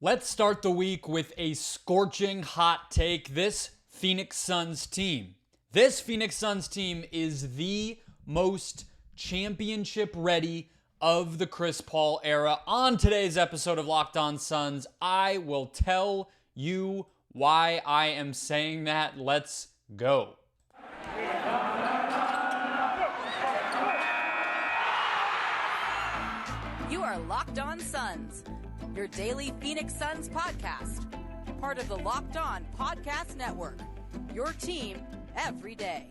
Let's start the week with a scorching hot take. This Phoenix Suns team is the most championship ready of the Chris Paul era. On today's episode of Locked On Suns, I will tell you why I am saying that. Let's go. You are Locked On Suns, your daily Phoenix Suns podcast, part of the Locked On Podcast Network, your team every day.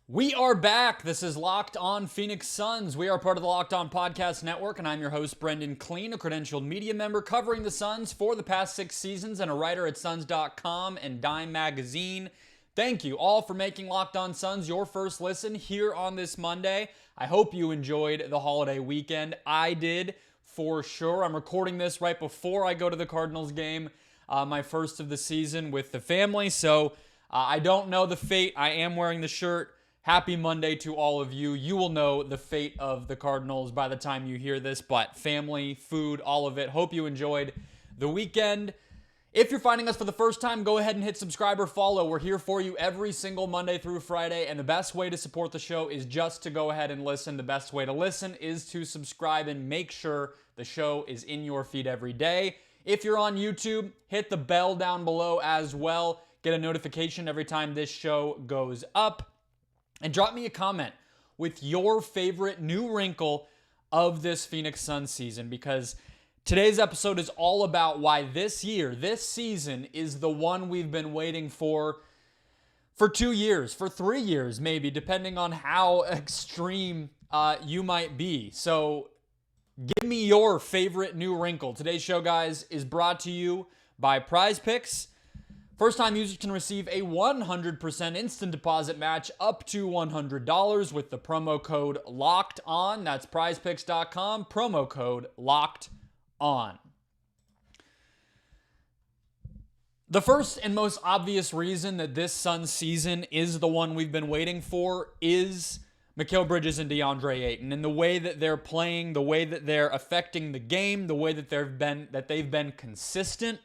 We are back. This is Locked On Phoenix Suns. We are part of the Locked On Podcast Network, and I'm your host, Brendon Kleen, a credentialed media member covering the Suns for the past 6 seasons and a writer at Suns.com and Dime Magazine. Thank you all for making Locked On Suns your first listen here on this Monday. I hope you enjoyed the holiday weekend. I did, for sure. I'm recording this right before I go to the Cardinals game, my first of the season with the family. So I don't know the fate. I am wearing the shirt. Happy Monday to all of you. You will know the fate of the Cardinals by the time you hear this, but family, food, all of it. Hope you enjoyed the weekend. If you're finding us for the first time, go ahead and hit subscribe or follow. We're here for you every single Monday through Friday, and the best way to support the show is just to go ahead and listen. The best way to listen is to subscribe and make sure the show is in your feed every day. If you're on YouTube, hit the bell down below as well. Get a notification every time this show goes up. And drop me a comment with your favorite new wrinkle of this Phoenix Suns season, because today's episode is all about why this season is the one we've been waiting for 2 years, for 3 years maybe, depending on how extreme you might be. So give me your favorite new wrinkle. Today's show, guys, is brought to you by Prize Picks. First-time users can receive a 100% instant deposit match up to $100 with the promo code LOCKEDON. That's prizepicks.com, promo code LOCKEDON. The first and most obvious reason that this Suns season is the one we've been waiting for is Mikal Bridges and Deandre Ayton, and the way that they're playing, the way that they're affecting the game, the way that they've been consistent.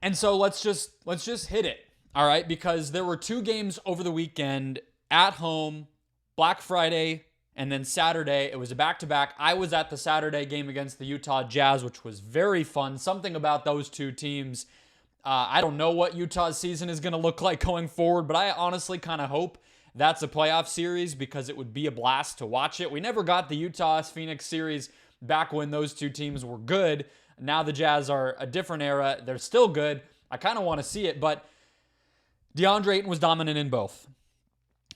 And so let's just hit it, all right? Because there were 2 games over the weekend at home, Black Friday, and then Saturday. It was a back-to-back. I was at the Saturday game against the Utah Jazz, which was very fun. Something about those 2 teams. I don't know what Utah's season is going to look like going forward, but I honestly kind of hope that's a playoff series because it would be a blast to watch it. We never got the Utah-Phoenix series back when those 2 teams were good. Now the Jazz are a different era. They're still good. I kind of want to see it, but Deandre Ayton was dominant in both.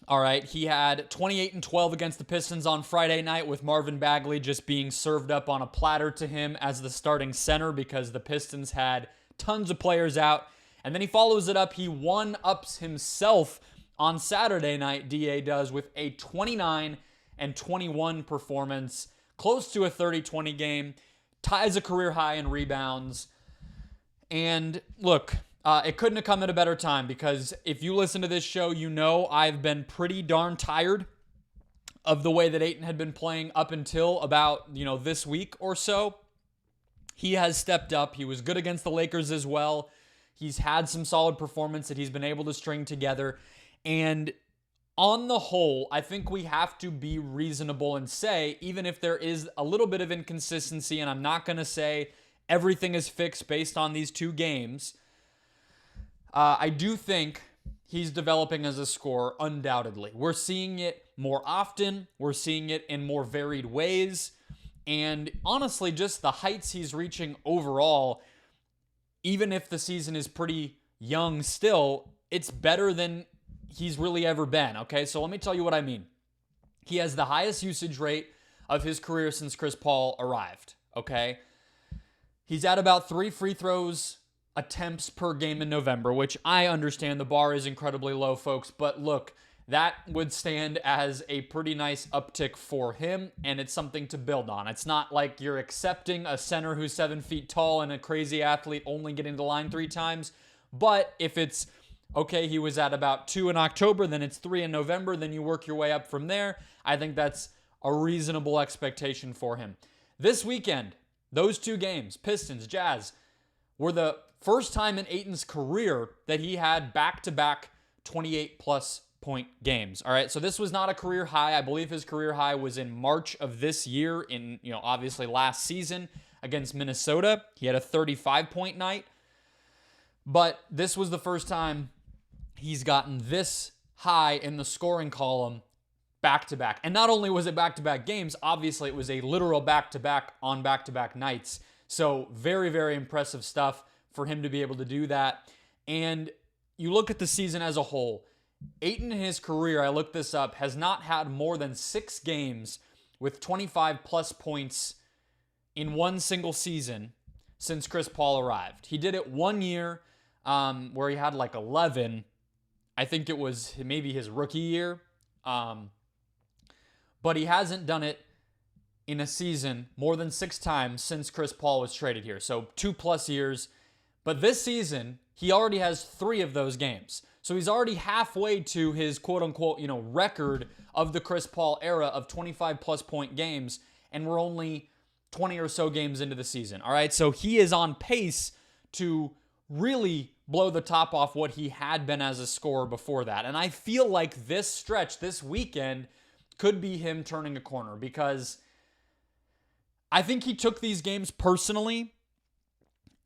All right, he had 28 and 12 against the Pistons on Friday night with Marvin Bagley just being served up on a platter to him as the starting center because the Pistons had tons of players out. And then he follows it up. He one-ups himself on Saturday night, DA does, with a 29 and 21 performance, close to a 30-20 game. Ties a career high in rebounds. And look, it couldn't have come at a better time because if you listen to this show, you know I've been pretty darn tired of the way that Ayton had been playing up until about, this week or so. He has stepped up. He was good against the Lakers as well. He's had some solid performance that he's been able to string together. And on the whole, I think we have to be reasonable and say, even if there is a little bit of inconsistency, and I'm not going to say everything is fixed based on these 2 games, I do think he's developing as a scorer, undoubtedly. We're seeing it more often. We're seeing it in more varied ways. And honestly, just the heights he's reaching overall, even if the season is pretty young still, it's better than he's really ever been, okay? So let me tell you what I mean. He has the highest usage rate of his career since Chris Paul arrived, okay? He's at about 3 free throws attempts per game in November, which I understand the bar is incredibly low, folks, but look, that would stand as a pretty nice uptick for him, and it's something to build on. It's not like you're accepting a center who's 7 feet tall and a crazy athlete only getting to the line 3 times, but if it's Okay, he was at about 2 in October, then it's 3 in November, then you work your way up from there. I think that's a reasonable expectation for him. This weekend, those two games, Pistons, Jazz, were the first time in Ayton's career that he had back-to-back 28-plus point games. All right, so this was not a career high. I believe his career high was in March of this year in, obviously last season against Minnesota. He had a 35-point night. But this was the first time he's gotten this high in the scoring column back-to-back. And not only was it back-to-back games, obviously it was a literal back-to-back on back-to-back nights. So very, very impressive stuff for him to be able to do that. And you look at the season as a whole, Ayton in his career, I looked this up, has not had more than 6 games with 25-plus points in one single season since Chris Paul arrived. He did it 1 year where he had like 11. I think it was maybe his rookie year. But he hasn't done it in a season more than 6 times since Chris Paul was traded here. So 2+ years. But this season, he already has 3 of those games. So he's already halfway to his quote-unquote, record of the Chris Paul era of 25-plus point games, and we're only 20 or so games into the season. All right, so he is on pace to really blow the top off what he had been as a scorer before that. And I feel like this stretch, this weekend, could be him turning a corner, because I think he took these games personally,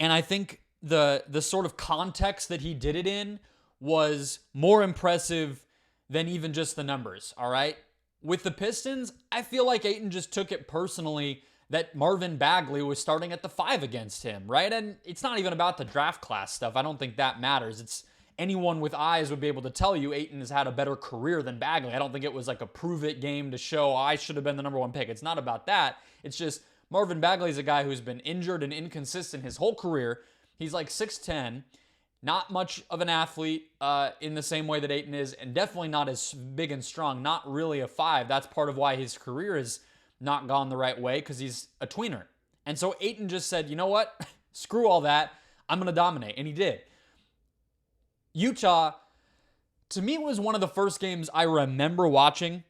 and I think the sort of context that he did it in was more impressive than even just the numbers, all right? With the Pistons, I feel like Ayton just took it personally that Marvin Bagley was starting at the 5 against him, right? And it's not even about the draft class stuff. I don't think that matters. It's anyone with eyes would be able to tell you Ayton has had a better career than Bagley. I don't think it was like a prove-it game to show I should have been the number 1 pick. It's not about that. It's just Marvin Bagley is a guy who's been injured and inconsistent his whole career. He's like 6'10", not much of an athlete in the same way that Ayton is, and definitely not as big and strong, not really a 5. That's part of why his career has not gone the right way, because he's a tweener. And so Ayton just said, you know what? Screw all that. I'm going to dominate. And he did. Utah, to me, was one of the first games I remember watching.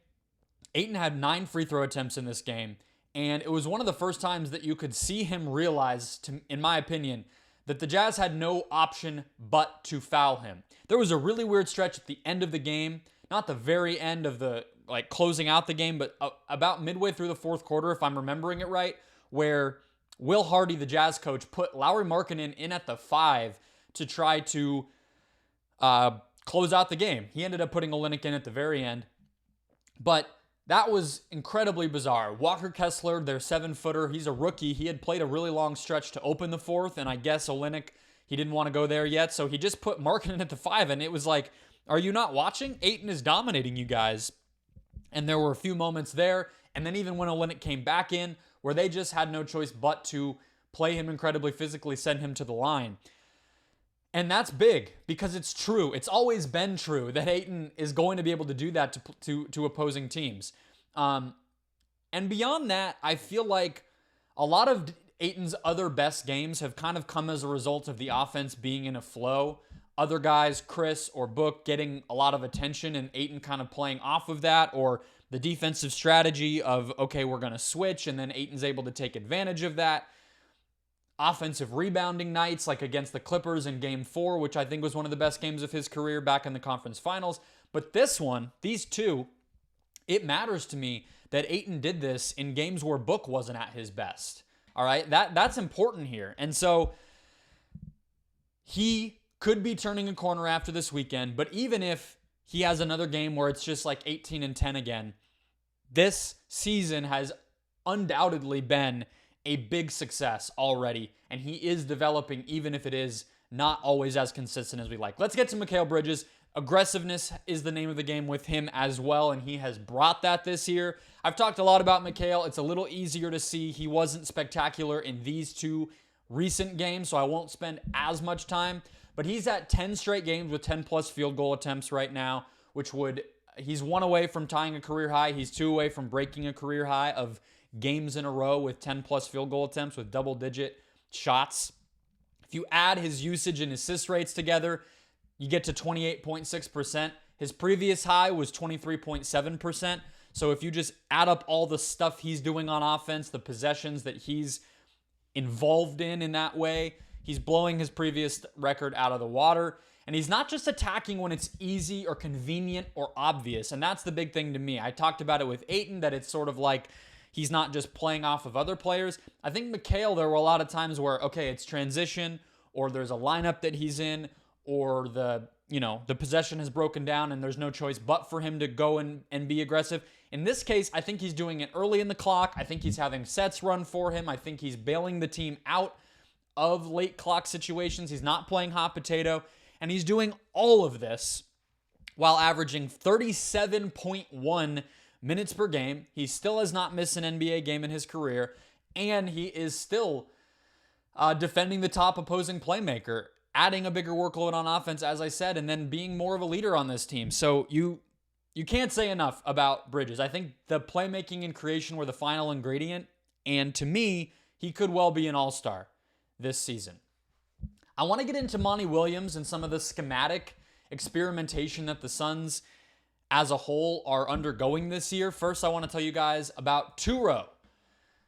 Ayton had 9 free throw attempts in this game, and it was one of the first times that you could see him realize, in my opinion, that the Jazz had no option but to foul him. There was a really weird stretch at the end of the game, not the very end of the, closing out the game, but about midway through the fourth quarter, if I'm remembering it right, where Will Hardy, the Jazz coach, put Lauri Markkanen in at the 5 to try to close out the game. He ended up putting Olynyk in at the very end. But that was incredibly bizarre. Walker Kessler, their 7-footer, he's a rookie. He had played a really long stretch to open the fourth, and I guess Olynyk, he didn't want to go there yet, so he just put Markkanen at the 5, and it was like, are you not watching? Ayton is dominating you guys. And there were a few moments there, and then even when Olynyk came back in, where they just had no choice but to play him incredibly physically, send him to the line. And that's big, because it's true. It's always been true that Ayton is going to be able to do that to opposing teams. And beyond that, I feel like a lot of Ayton's other best games have kind of come as a result of the offense being in a flow. Other guys, Chris or Book, getting a lot of attention and Ayton kind of playing off of that, or the defensive strategy of, okay, we're going to switch, and then Ayton's able to take advantage of that. Offensive rebounding nights, like against the Clippers in Game 4, which I think was one of the best games of his career back in the conference finals. But this one, these two, it matters to me that Ayton did this in games where Book wasn't at his best. All right, that's important here. And so he could be turning a corner after this weekend, but even if he has another game where it's just like 18-10 again, this season has undoubtedly been a big success already, and he is developing, even if it is not always as consistent as we like. Let's get to Mikal Bridges. Aggressiveness is the name of the game with him as well, and he has brought that this year. I've talked a lot about Mikal. It's a little easier to see. He wasn't spectacular in these 2 recent games, so I won't spend as much time. But he's at 10 straight games with 10-plus field goal attempts right now, he's 1 away from tying a career high. He's 2 away from breaking a career high of games in a row with 10-plus field goal attempts with double-digit shots. If you add his usage and assist rates together, you get to 28.6%. His previous high was 23.7%. So if you just add up all the stuff he's doing on offense, the possessions that he's involved in that way, he's blowing his previous record out of the water. And he's not just attacking when it's easy or convenient or obvious. And that's the big thing to me. I talked about it with Ayton, that it's sort of like he's not just playing off of other players. I think Mikal, there were a lot of times where, okay, it's transition, or there's a lineup that he's in, or the possession has broken down and there's no choice but for him to go and be aggressive. In this case, I think he's doing it early in the clock. I think he's having sets run for him. I think he's bailing the team out of late clock situations. He's not playing hot potato. And he's doing all of this while averaging 37.1 minutes per game. He still has not missed an NBA game in his career. And he is still defending the top opposing playmaker, adding a bigger workload on offense, as I said, and then being more of a leader on this team. So you can't say enough about Bridges. I think the playmaking and creation were the final ingredient. And to me, he could well be an all-star this season. I want to get into Monty Williams and some of the schematic experimentation that the Suns as a whole are undergoing this year. First, I want to tell you guys about Turo.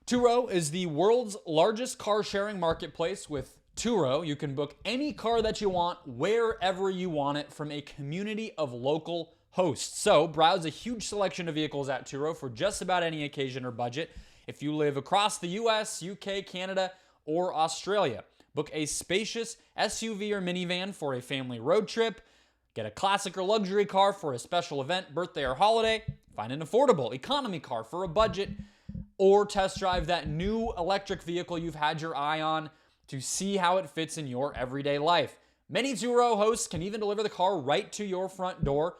Turo is the world's largest car sharing marketplace. With Turo, you can book any car that you want, wherever you want it, from a community of local hosts. So, browse a huge selection of vehicles at Turo for just about any occasion or budget. If you live across the US, UK, Canada, or Australia, book a spacious SUV or minivan for a family road trip. Get a classic or luxury car for a special event, birthday, or holiday. Find an affordable economy car for a budget. Or test drive that new electric vehicle you've had your eye on to see how it fits in your everyday life. Many Turo hosts can even deliver the car right to your front door.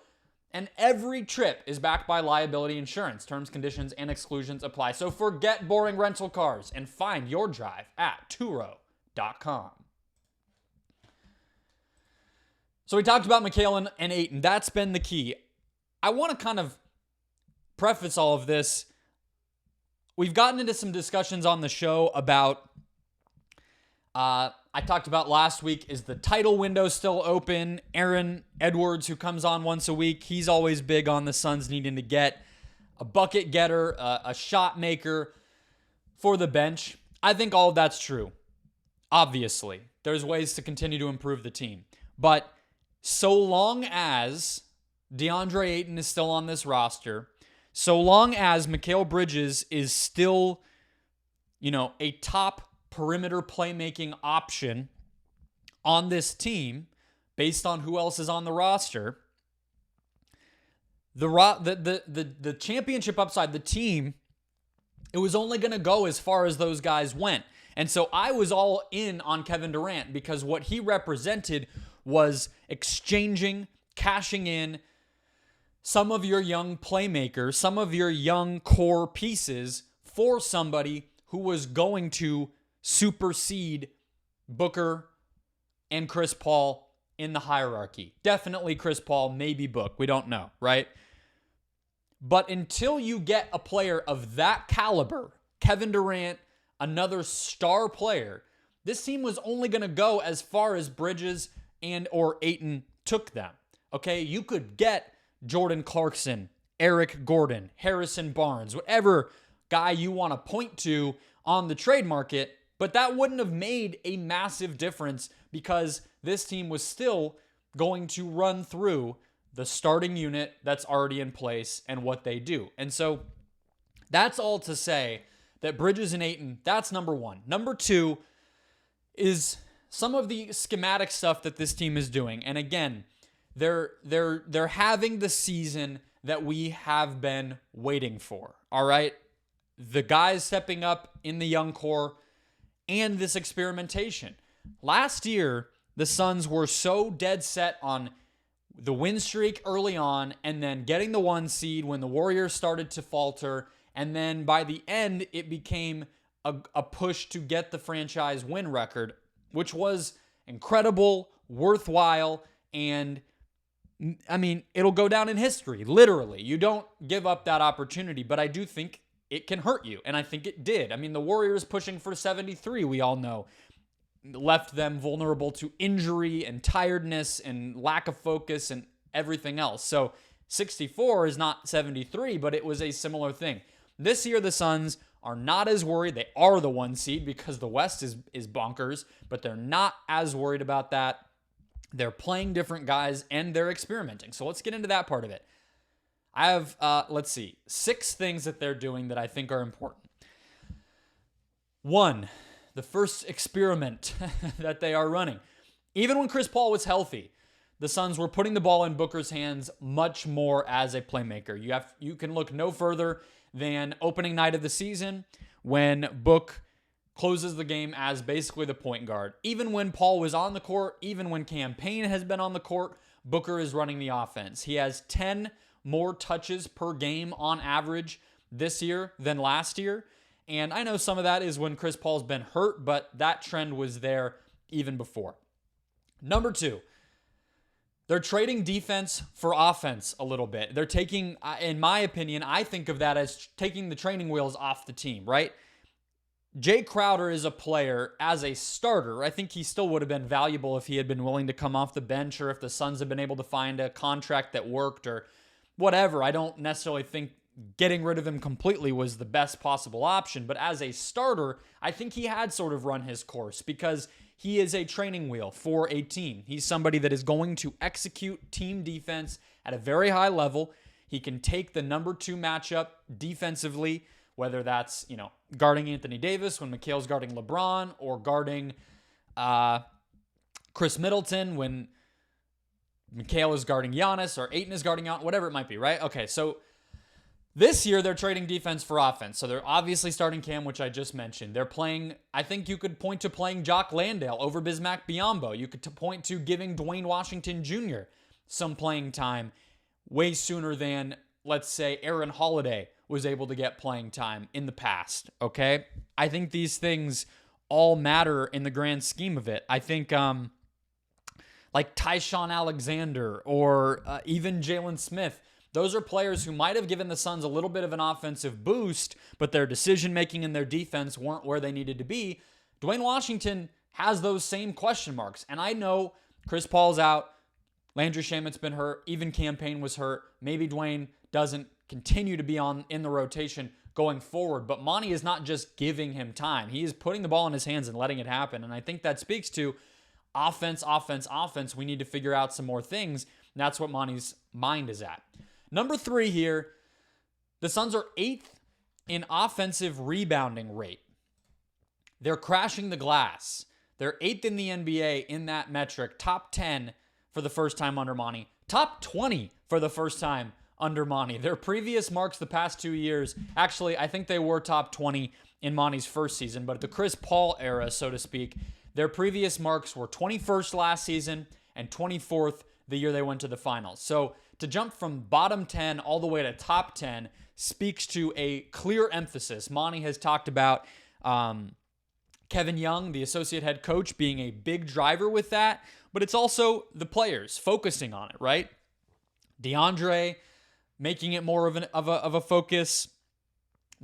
And every trip is backed by liability insurance. Terms, conditions, and exclusions apply. So forget boring rental cars and find your drive at Turo.com. So we talked about Mikal and Ayton. That's been the key. I want to kind of preface all of this. We've gotten into some discussions on the show about, I talked about last week, is the title window still open? Aaron Edwards, who comes on once a week, he's always big on the Suns needing to get a bucket getter, a shot maker for the bench. I think all of that's true. Obviously, there's ways to continue to improve the team. But so long as Deandre Ayton is still on this roster, so long as Mikal Bridges is still, a top perimeter playmaking option on this team, based on who else is on the roster, the championship upside, the team, it was only going to go as far as those guys went. And so I was all in on Kevin Durant because what he represented was exchanging, cashing in some of your young playmakers, some of your young core pieces for somebody who was going to supersede Booker and Chris Paul in the hierarchy. Definitely Chris Paul, maybe Book. We don't know, right? But until you get a player of that caliber, Kevin Durant, another star player, this team was only going to go as far as Bridges and or Ayton took them. Okay, you could get Jordan Clarkson, Eric Gordon, Harrison Barnes, whatever guy you want to point to on the trade market, but that wouldn't have made a massive difference because this team was still going to run through the starting unit that's already in place and what they do. And so that's all to say that Bridges and Ayton, that's number one. Number two is some of the schematic stuff that this team is doing. And again, they're having the season that we have been waiting for. All right? The guys stepping up in the young core and this experimentation. Last year, the Suns were so dead set on the win streak early on and then getting the 1 seed when the Warriors started to falter. And then by the end, it became a push to get the franchise win record, which was incredible, worthwhile, and I mean, it'll go down in history, literally. You don't give up that opportunity, but I do think it can hurt you, and I think it did. I mean, the Warriors pushing for 73, we all know. left them vulnerable to injury and tiredness and lack of focus and everything else. So 64 is not 73, but it was a similar thing. This year, the Suns are not as worried. They are the 1 seed because the West is bonkers, but they're not as worried about that. They're playing different guys and they're experimenting. So let's get into that part of it. I have, 6 things that they're doing that I think are important. 1, the first experiment that they are running. Even when Chris Paul was healthy, the Suns were putting the ball in Booker's hands much more as a playmaker. You can look no further than opening night of the season when Book closes the game as basically the point guard. Even when Paul was on the court, even when Cam Payne has been on the court, Booker is running the offense. He has 10 more touches per game on average this year than last year. And I know some of that is when Chris Paul's been hurt, but that trend was there even before. Number 2, they're trading defense for offense a little bit. They're taking, in my opinion, I think of that as taking the training wheels off the team, right? Jay Crowder is a player as a starter. I think he still would have been valuable if he had been willing to come off the bench or if the Suns had been able to find a contract that worked or whatever. I don't necessarily think getting rid of him completely was the best possible option. But as a starter, I think he had sort of run his course because he is a training wheel for a team. He's somebody that is going to execute team defense at a very high level. He can take the number 2 matchup defensively, whether that's, guarding Anthony Davis when Mikal's guarding LeBron or guarding Chris Middleton when Mikal is guarding Giannis or Ayton is guarding Giannis, whatever it might be, right? Okay, so this year they're trading defense for offense. So they're obviously starting Cam, which I just mentioned. They're playing, I think you could point to playing Jock Landale over Bismack Biyombo. You could point to giving Dwayne Washington Jr. some playing time way sooner than, let's say, Aaron Holiday was able to get playing time in the past, okay? I think these things all matter in the grand scheme of it. I think like Tyshawn Alexander or even Jalen Smith, those are players who might have given the Suns a little bit of an offensive boost, but their decision-making and their defense weren't where they needed to be. Dwayne Washington has those same question marks, and I know Chris Paul's out, Landry Shamet's been hurt, even Cam Payne was hurt. Maybe Dwayne doesn't continue to be in the rotation going forward, but Monty is not just giving him time. He is putting the ball in his hands and letting it happen, and I think that speaks to offense. We need to figure out some more things, and that's what Monty's mind is at. Number 3 here, the Suns are 8th in offensive rebounding rate. They're crashing the glass. They're 8th in the NBA in that metric, top 10 for the first time under Monty, top 20 for the first time under Monty. Their previous marks the past 2 years, actually, I think they were top 20 in Monty's first season, but the Chris Paul era, so to speak, their previous marks were 21st last season and 24th the year they went to the finals. So to jump from bottom 10 all the way to top 10 speaks to a clear emphasis. Monty has talked about Kevin Young, the associate head coach, being a big driver with that, but it's also the players focusing on it, right? Deandre making it more of a focus.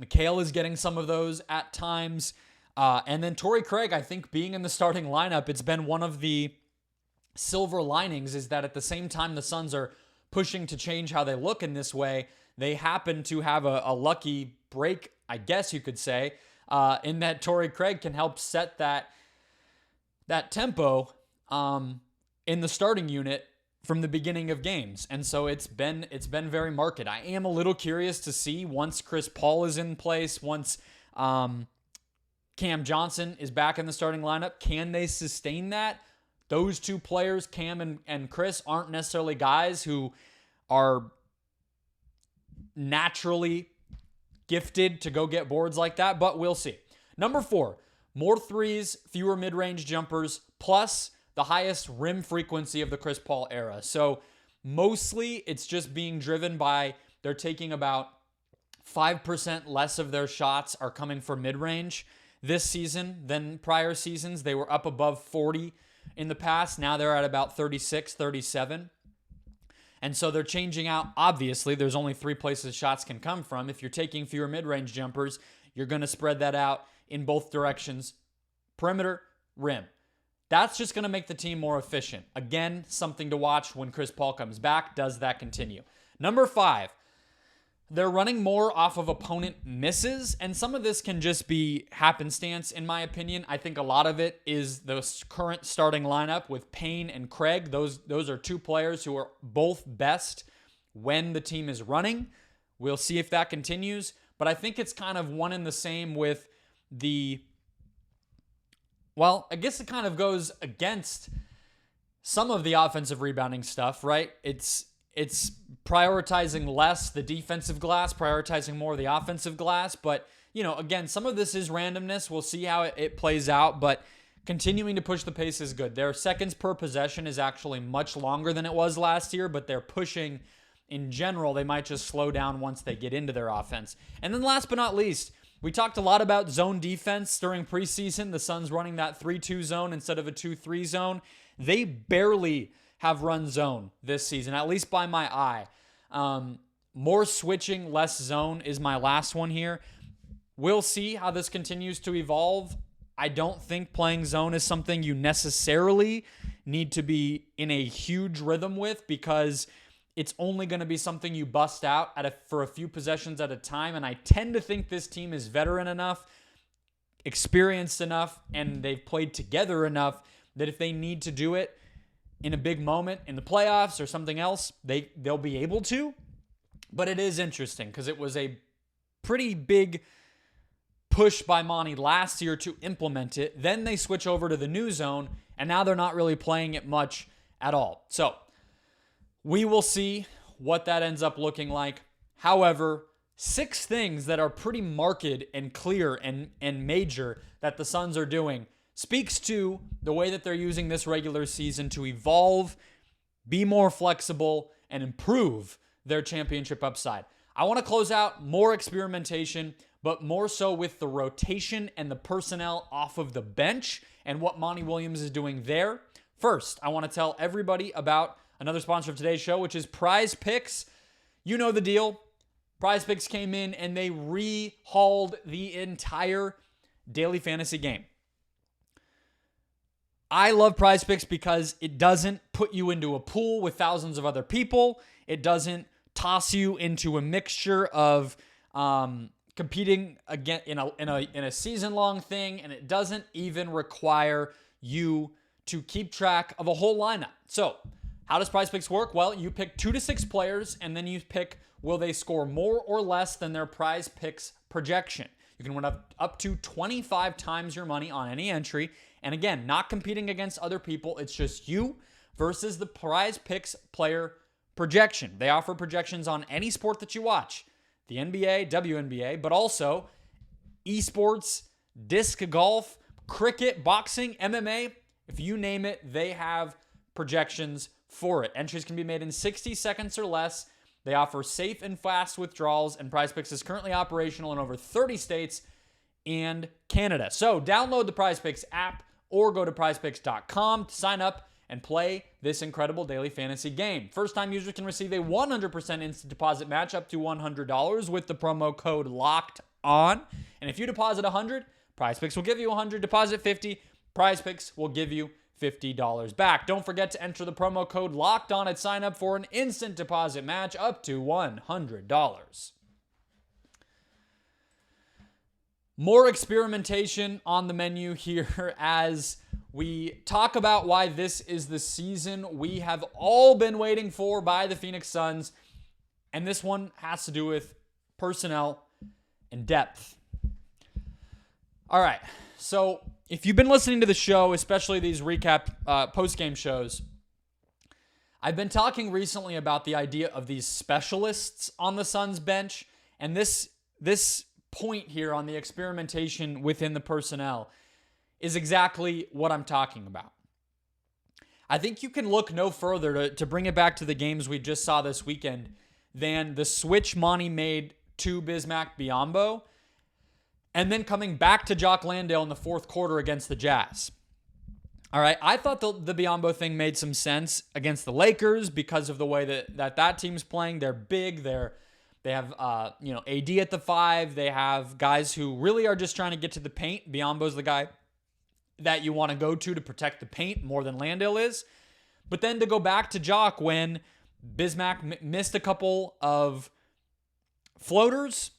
Mikal is getting some of those at times. And then Torrey Craig, I think, being in the starting lineup, it's been one of the silver linings is that at the same time the Suns are pushing to change how they look in this way, they happen to have a lucky break, I guess you could say, in that Torrey Craig can help set that tempo in the starting unit from the beginning of games. And so it's been very marked. I am a little curious to see once Chris Paul is in place, once Cam Johnson is back in the starting lineup, can they sustain that? Those two players, Cam and Chris, aren't necessarily guys who are naturally gifted to go get boards like that, but we'll see. Number 4, more threes, fewer mid-range jumpers, plus the highest rim frequency of the Chris Paul era. So mostly it's just being driven by they're taking about 5% less of their shots are coming from mid-range this season than prior seasons. They were up above 40 in the past. Now they're at about 36, 37. And so they're changing out. Obviously, there's only 3 places shots can come from. If you're taking fewer mid-range jumpers, you're going to spread that out in both directions, perimeter, rim. That's just going to make the team more efficient. Again, something to watch when Chris Paul comes back. Does that continue? Number 5, they're running more off of opponent misses, and some of this can just be happenstance, in my opinion. I think a lot of it is the current starting lineup with Payne and Craig. Those are 2 players who are both best when the team is running. We'll see if that continues, but I think it's kind of one and the same with I guess it kind of goes against some of the offensive rebounding stuff, right? It's prioritizing less the defensive glass, prioritizing more the offensive glass. But, again, some of this is randomness. We'll see how it plays out. But continuing to push the pace is good. Their seconds per possession is actually much longer than it was last year, but they're pushing in general. They might just slow down once they get into their offense. And then last but not least, we talked a lot about zone defense during preseason. The Suns running that 3-2 zone instead of a 2-3 zone. They barely have run zone this season, at least by my eye. More switching, less zone is my last one here. We'll see how this continues to evolve. I don't think playing zone is something you necessarily need to be in a huge rhythm with, because it's only going to be something you bust out for a few possessions at a time. And I tend to think this team is veteran enough, experienced enough, and they've played together enough that if they need to do it in a big moment in the playoffs or something else, they'll be able to. But it is interesting because it was a pretty big push by Monty last year to implement it. Then they switch over to the new zone, and now they're not really playing it much at all. So we will see what that ends up looking like. However, 6 things that are pretty marked and clear and major that the Suns are doing speaks to the way that they're using this regular season to evolve, be more flexible, and improve their championship upside. I want to close out more experimentation, but more so with the rotation and the personnel off of the bench and what Monty Williams is doing there. First, I want to tell everybody about another sponsor of today's show, which is Prize Picks. You know the deal. Prize Picks came in and they rehauled the entire daily fantasy game. I love Prize Picks because it doesn't put you into a pool with thousands of other people. It doesn't toss you into a mixture of competing again in a season-long thing, and it doesn't even require you to keep track of a whole lineup. So, how does Prize Picks work? Well, you pick 2 to 6 players, and then you pick will they score more or less than their Prize Picks projection. You can win up to 25 times your money on any entry. And again, not competing against other people. It's just you versus the Prize Picks player projection. They offer projections on any sport that you watch. The NBA, WNBA, but also esports, disc golf, cricket, boxing, MMA. If you name it, they have projections for it. Entries can be made in 60 seconds or less. They offer safe and fast withdrawals, and Prize Picks is currently operational in over 30 states and Canada. So download the Prize Picks app or go to prizepicks.com to sign up and play this incredible daily fantasy game. First-time users can receive a 100% instant deposit match up to $100 with the promo code LOCKEDON. And if you deposit $100, Prize Picks will give you $100. Deposit $50, Prize Picks will give you $50 back. Don't forget to enter the promo code LOCKEDON at sign up for an instant deposit match up to $100. More experimentation on the menu here as we talk about why this is the season we have all been waiting for by the Phoenix Suns. And this one has to do with personnel and depth. All right. So if you've been listening to the show, especially these recap post-game shows, I've been talking recently about the idea of these specialists on the Suns bench. And this point here on the experimentation within the personnel is exactly what I'm talking about. I think you can look no further to bring it back to the games we just saw this weekend than the switch Monty made to Bismack Biyombo and then coming back to Jock Landale in the fourth quarter against the Jazz. All right, I thought the Biyombo thing made some sense against the Lakers because of the way that team's playing. They're big, They have, AD at the 5. They have guys who really are just trying to get to the paint. Biyombo's the guy that you want to go to protect the paint more than Landale is. But then to go back to Jock when Bismack missed a couple of floaters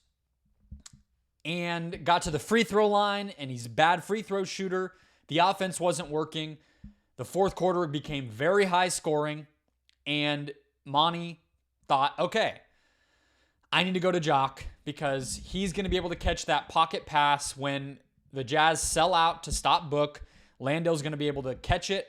and got to the free throw line, and he's a bad free throw shooter. The offense wasn't working. The fourth quarter became very high scoring, and Monty thought, okay, I need to go to Jock because he's going to be able to catch that pocket pass when the Jazz sell out to stop Book. Landale's going to be able to catch it,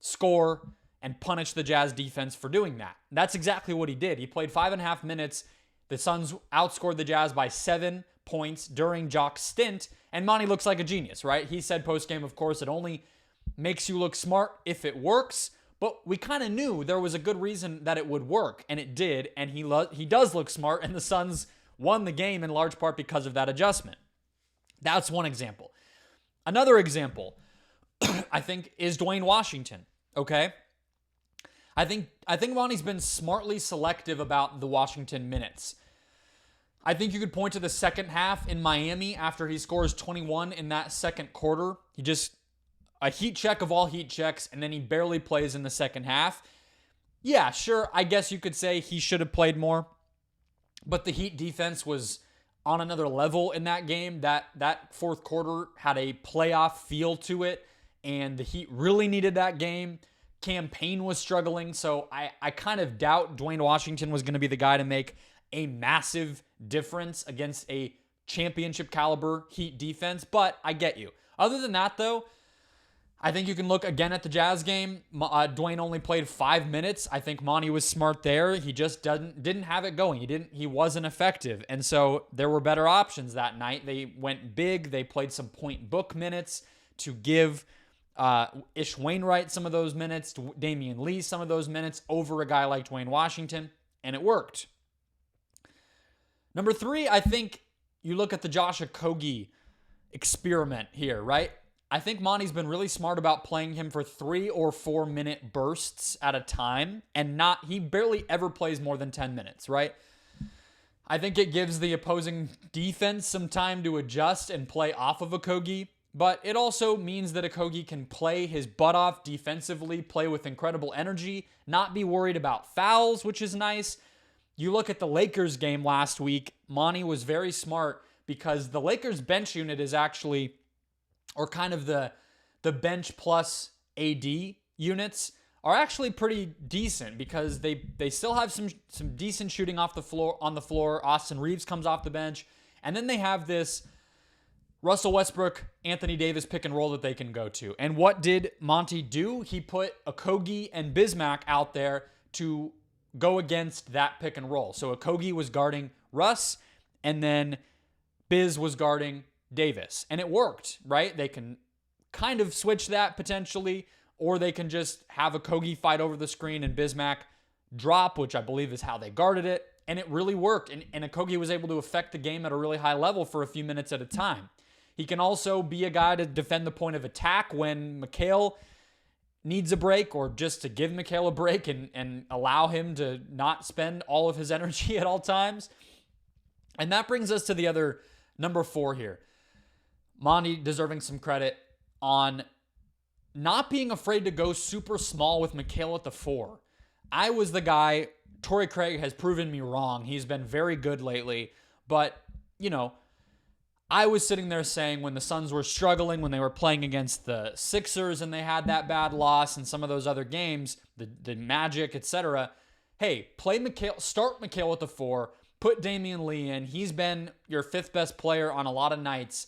score, and punish the Jazz defense for doing that. That's exactly what he did. He played 5.5 minutes. The Suns outscored the Jazz by 7 points during Jock's stint, and Monty looks like a genius, right? He said post-game, of course, it only makes you look smart if it works, but we kind of knew there was a good reason that it would work, and it did, and he does look smart, and the Suns won the game in large part because of that adjustment. That's one example. Another example, I think, is Dwayne Washington, okay? I think Monty's been smartly selective about the Washington minutes. I think you could point to the second half in Miami after he scores 21 in that second quarter. He just, a heat check of all heat checks, and then he barely plays in the second half. Yeah, sure, I guess you could say he should have played more, but the Heat defense was on another level in that game. That fourth quarter had a playoff feel to it, and the Heat really needed that game. Cam Payne was struggling, so I kind of doubt Dwayne Washington was going to be the guy to make a massive difference against a championship caliber Heat defense, but I get you. Other than that, though, I think you can look again at the Jazz game. Dwayne only played 5 minutes. I think Monty was smart there. He just didn't have it going. He wasn't effective, and so there were better options that night. They went big. They played some point book minutes to give Ish Wainwright some of those minutes, Damian Lee some of those minutes over a guy like Dwayne Washington, and it worked. Number 3, I think you look at the Josh Okogie experiment here, right? I think Monty's been really smart about playing him for 3 or 4 minute bursts at a time, and he barely ever plays more than 10 minutes, right? I think it gives the opposing defense some time to adjust and play off of Okogie, but it also means that Okogie can play his butt off defensively, play with incredible energy, not be worried about fouls, which is nice. You look at the Lakers game last week, Monty was very smart because the Lakers bench unit is actually, or kind of the bench plus AD units are actually pretty decent because they still have some decent shooting on the floor. Austin Reeves comes off the bench, and then they have this Russell Westbrook, Anthony Davis pick and roll that they can go to. And what did Monty do? He put Okogie and Bismack out there to go against that pick and roll. So Okogie was guarding Russ, and then Biz was guarding Davis. And it worked, right? They can kind of switch that potentially, or they can just have Okogie fight over the screen and Bismack drop, which I believe is how they guarded it. And it really worked. And Okogie was able to affect the game at a really high level for a few minutes at a time. He can also be a guy to defend the point of attack when Mikal needs a break, or just to give Mikal a break and allow him to not spend all of his energy at all times. And that brings us to the other number 4 here. Monty deserving some credit on not being afraid to go super small with Mikal at the 4. I was the guy, Torrey Craig has proven me wrong. He's been very good lately, but, I was sitting there saying when the Suns were struggling, when they were playing against the Sixers and they had that bad loss and some of those other games, the Magic, etc., hey, play Mikal, start Mikal at the 4, put Damian Lee in. He's been your 5th best player on a lot of nights,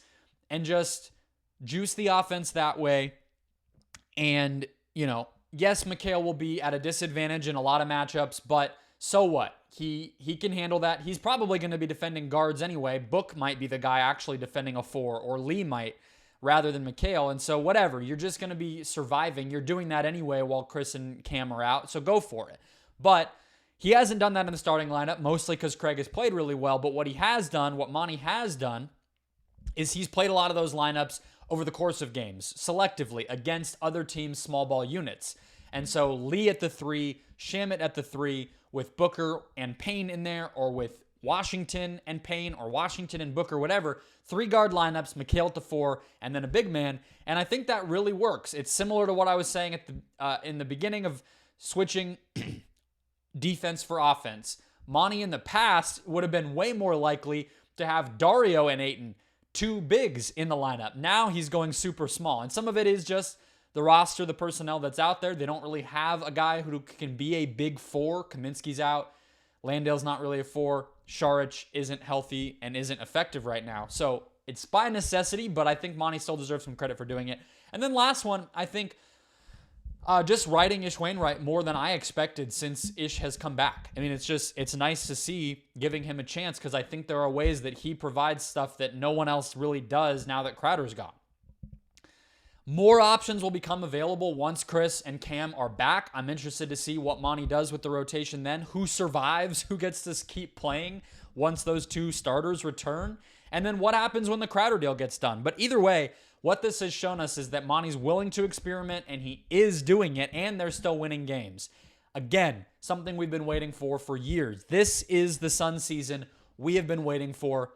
and just juice the offense that way. And, yes, Mikal will be at a disadvantage in a lot of matchups, but so what? He can handle that. He's probably going to be defending guards anyway. Book might be the guy actually defending a 4, or Lee might, rather than Mikal. And so whatever, you're just going to be surviving. You're doing that anyway while Chris and Cam are out, so go for it. But he hasn't done that in the starting lineup, mostly because Craig has played really well. But what Monty has done, is he's played a lot of those lineups over the course of games, selectively, against other teams' small ball units. And so Lee at the 3, Shamit at the 3, with Booker and Payne in there, or with Washington and Payne or Washington and Booker, whatever, 3-guard lineups, Mikal at the 4, and then a big man. And I think that really works. It's similar to what I was saying at in the beginning of switching defense for offense. Monty in the past would have been way more likely to have Dario and Ayton, 2 bigs in the lineup. Now he's going super small. And some of it is just the roster, the personnel that's out there. They don't really have a guy who can be a big 4. Kaminsky's out. Landale's not really a 4. Saric isn't healthy and isn't effective right now. So it's by necessity, but I think Monty still deserves some credit for doing it. And then last one, I think just riding Ish Wainwright more than I expected since Ish has come back. I mean, it's nice to see giving him a chance because I think there are ways that he provides stuff that no one else really does now that Crowder's gone. More options will become available once Chris and Cam are back. I'm interested to see what Monty does with the rotation then. Who survives? Who gets to keep playing once those 2 starters return? And then what happens when the Crowder deal gets done? But either way, what this has shown us is that Monty's willing to experiment, and he is doing it, and they're still winning games. Again, something we've been waiting for years. This is the Sun season we have been waiting for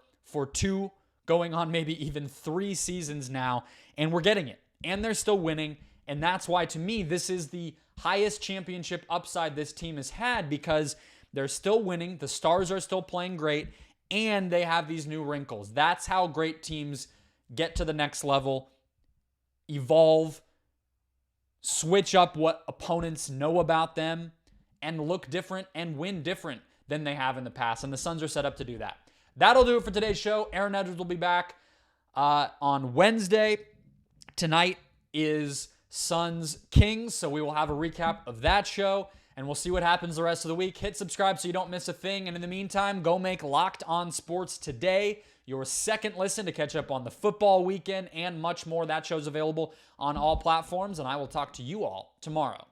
2, going on maybe even 3 seasons now, and we're getting it. And they're still winning, and that's why, to me, this is the highest championship upside this team has had because they're still winning, the stars are still playing great, and they have these new wrinkles. That's how great teams get to the next level, evolve, switch up what opponents know about them, and look different and win different than they have in the past, and the Suns are set up to do that. That'll do it for today's show. Aaron Edwards will be back on Wednesday. Tonight is Suns Kings, so we will have a recap of that show, and we'll see what happens the rest of the week. Hit subscribe so you don't miss a thing, and in the meantime, go make Locked On Sports Today your second listen to catch up on the football weekend and much more. That show's available on all platforms, and I will talk to you all tomorrow.